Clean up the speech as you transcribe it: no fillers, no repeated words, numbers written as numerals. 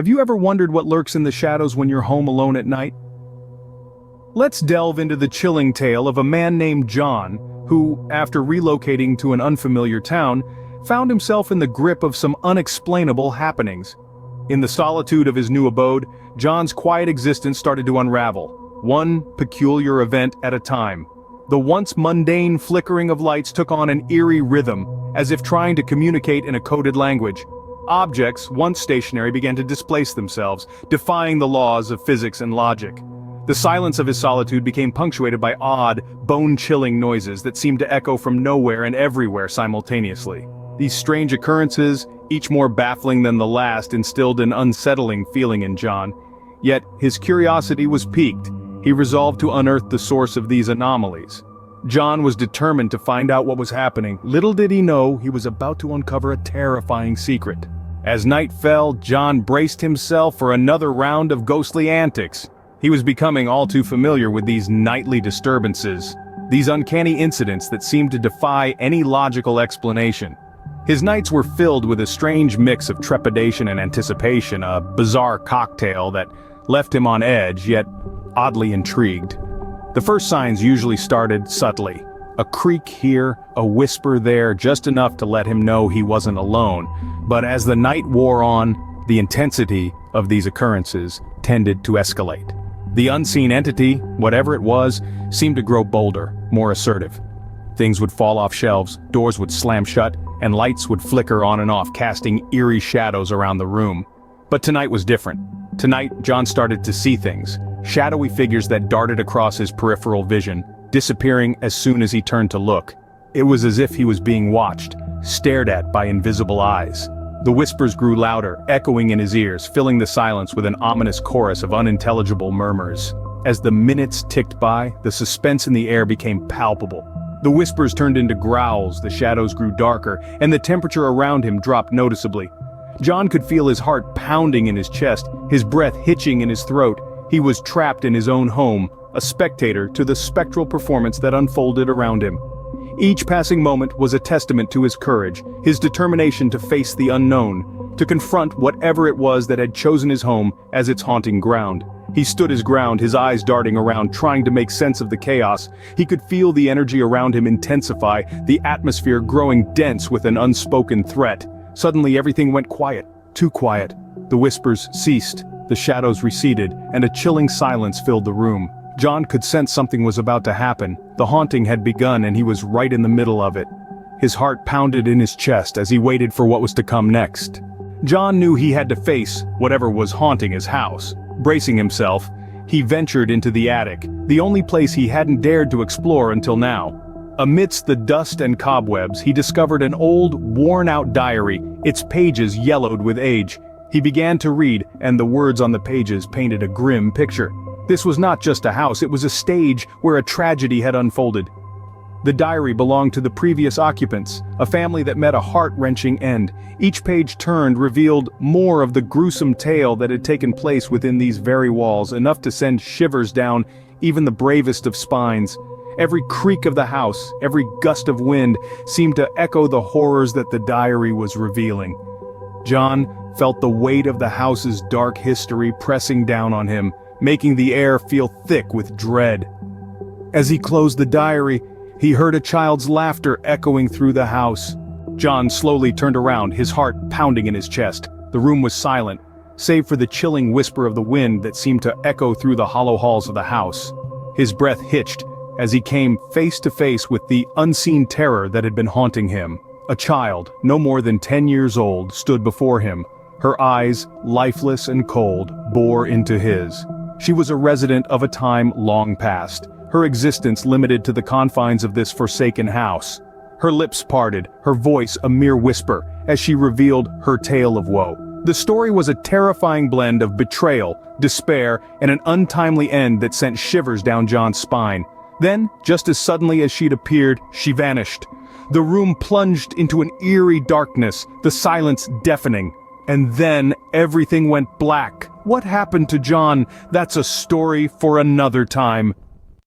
Have you ever wondered what lurks in the shadows when you're home alone at night? Let's delve into the chilling tale of a man named John, who, after relocating to an unfamiliar town, found himself in the grip of some unexplainable happenings. In the solitude of his new abode, John's quiet existence started to unravel, one peculiar event at a time. The once mundane flickering of lights took on an eerie rhythm, as if trying to communicate in a coded language. Objects, once stationary, began to displace themselves, defying the laws of physics and logic. The silence of his solitude became punctuated by odd, bone-chilling noises that seemed to echo from nowhere and everywhere simultaneously. These strange occurrences, each more baffling than the last, instilled an unsettling feeling in John. Yet, his curiosity was piqued. He resolved to unearth the source of these anomalies. John was determined to find out what was happening. Little did he know he was about to uncover a terrifying secret. As night fell, John braced himself for another round of ghostly antics. He was becoming all too familiar with these nightly disturbances, these uncanny incidents that seemed to defy any logical explanation. His nights were filled with a strange mix of trepidation and anticipation, a bizarre cocktail that left him on edge, yet oddly intrigued. The first signs usually started subtly. A creak here, a whisper there, just enough to let him know he wasn't alone. But as the night wore on, the intensity of these occurrences tended to escalate. The unseen entity, whatever it was, seemed to grow bolder, more assertive. Things would fall off shelves, doors would slam shut, and lights would flicker on and off, casting eerie shadows around the room. But tonight was different. Tonight, John started to see things, shadowy figures that darted across his peripheral vision, disappearing as soon as he turned to look. It was as if he was being watched, stared at by invisible eyes. The whispers grew louder, echoing in his ears, filling the silence with an ominous chorus of unintelligible murmurs. As the minutes ticked by, the suspense in the air became palpable. The whispers turned into growls, the shadows grew darker, and the temperature around him dropped noticeably. John could feel his heart pounding in his chest, his breath hitching in his throat. He was trapped in his own home, a spectator to the spectral performance that unfolded around him. Each passing moment was a testament to his courage, his determination to face the unknown, to confront whatever it was that had chosen his home as its haunting ground. He stood his ground, his eyes darting around, trying to make sense of the chaos. He could feel the energy around him intensify, the atmosphere growing dense with an unspoken threat. Suddenly everything went quiet, too quiet. The whispers ceased, the shadows receded, and a chilling silence filled the room. John could sense something was about to happen. The haunting had begun and he was right in the middle of it. His heart pounded in his chest as he waited for what was to come next. John knew he had to face whatever was haunting his house. Bracing himself, he ventured into the attic, the only place he hadn't dared to explore until now. Amidst the dust and cobwebs, he discovered an old, worn-out diary, its pages yellowed with age. He began to read, and the words on the pages painted a grim picture. This was not just a house, it was a stage where a tragedy had unfolded. The diary belonged to the previous occupants, a family that met a heart-wrenching end. Each page turned revealed more of the gruesome tale that had taken place within these very walls, enough to send shivers down even the bravest of spines. Every creak of the house, every gust of wind, seemed to echo the horrors that the diary was revealing. John felt the weight of the house's dark history pressing down on him, making the air feel thick with dread. As he closed the diary, he heard a child's laughter echoing through the house. John slowly turned around, his heart pounding in his chest. The room was silent, save for the chilling whisper of the wind that seemed to echo through the hollow halls of the house. His breath hitched as he came face to face with the unseen terror that had been haunting him. A child, no more than 10 years old, stood before him. Her eyes, lifeless and cold, bore into his. She was a resident of a time long past, her existence limited to the confines of this forsaken house. Her lips parted, her voice a mere whisper, as she revealed her tale of woe. The story was a terrifying blend of betrayal, despair, and an untimely end that sent shivers down John's spine. Then, just as suddenly as she'd appeared, she vanished. The room plunged into an eerie darkness, the silence deafening. And then everything went black. What happened to John? That's a story for another time.